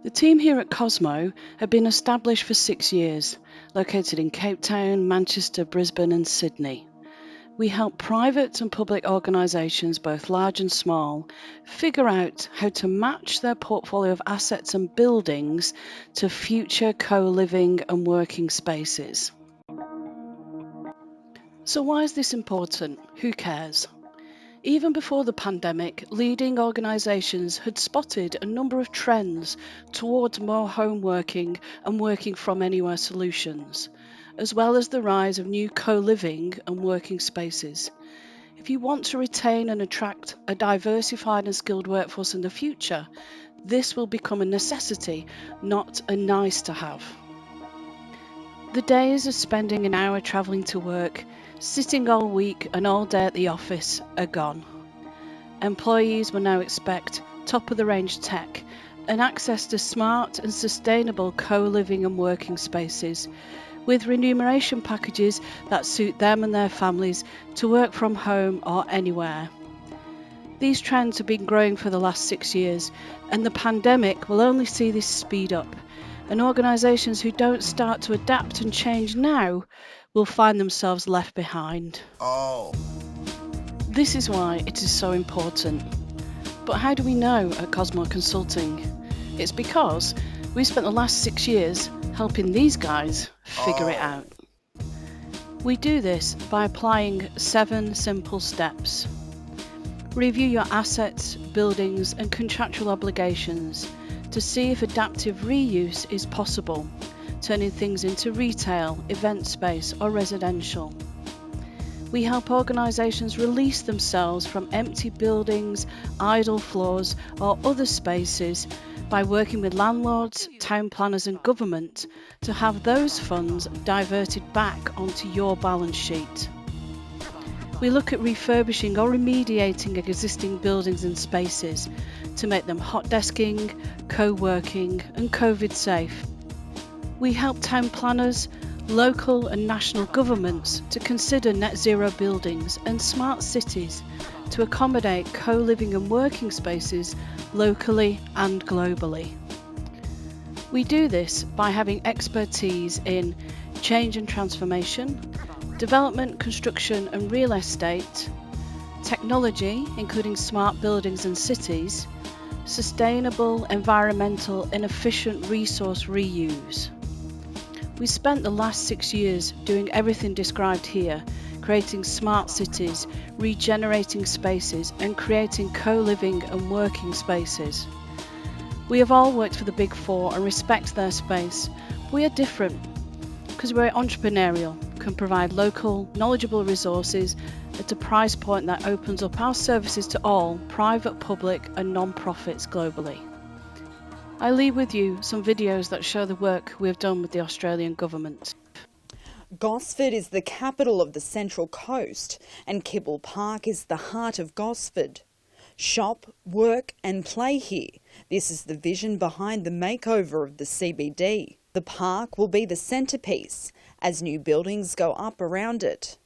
The team here at Kozmo have been established for 6 years, located in Cape Town, Manchester, Brisbane and Sydney. We help private and public organisations, both large and small, figure out how to match their portfolio of assets and buildings to future co-living and working spaces. So why is this important? Who cares? Even before the pandemic, leading organisations had spotted a number of trends towards more home working and working from anywhere solutions, as well as the rise of new co-living and working spaces. If you want to retain and attract a diversified and skilled workforce in the future, this will become a necessity, not a nice to have. The days of spending an hour travelling to work, sitting all week and all day at the office are gone. Employees will now expect top-of-the-range tech and access to smart and sustainable co-living and working spaces with remuneration packages that suit them and their families to work from home or anywhere. These trends have been growing for the last 6 years, and the pandemic will only see this speed up, and organisations who don't start to adapt and change now will find themselves left behind. This is why it is so important. But how do we know at Kozmo Consulting? It's because we've spent the last 6 years helping these guys figure it out. We do this by applying 7 simple steps. Review your assets, buildings and contractual obligations to see if adaptive reuse is possible, turning things into retail, event space or residential. We help organisations release themselves from empty buildings, idle floors or other spaces by working with landlords, town planners and government to have those funds diverted back onto your balance sheet. We look at refurbishing or remediating existing buildings and spaces to make them hot desking, co-working and COVID safe. We help town planners, local and national governments to consider net zero buildings and smart cities to accommodate co-living and working spaces locally and globally. We do this by having expertise in change and transformation, development, construction and real estate, technology including smart buildings and cities, sustainable, environmental and efficient resource reuse. We spent the last 6 years doing everything described here, creating smart cities, regenerating spaces and creating co-living and working spaces. We have all worked for the Big Four and respect their space. We are different because we're entrepreneurial, can provide local, knowledgeable resources at a price point that opens up our services to all, private, public and non-profits globally. I leave with you some videos that show the work we have done with the Australian government. Gosford is the capital of the Central Coast and Kibble Park is the heart of Gosford. Shop, work and play here. This is the vision behind the makeover of the CBD. The park will be the centrepiece as new buildings go up around it.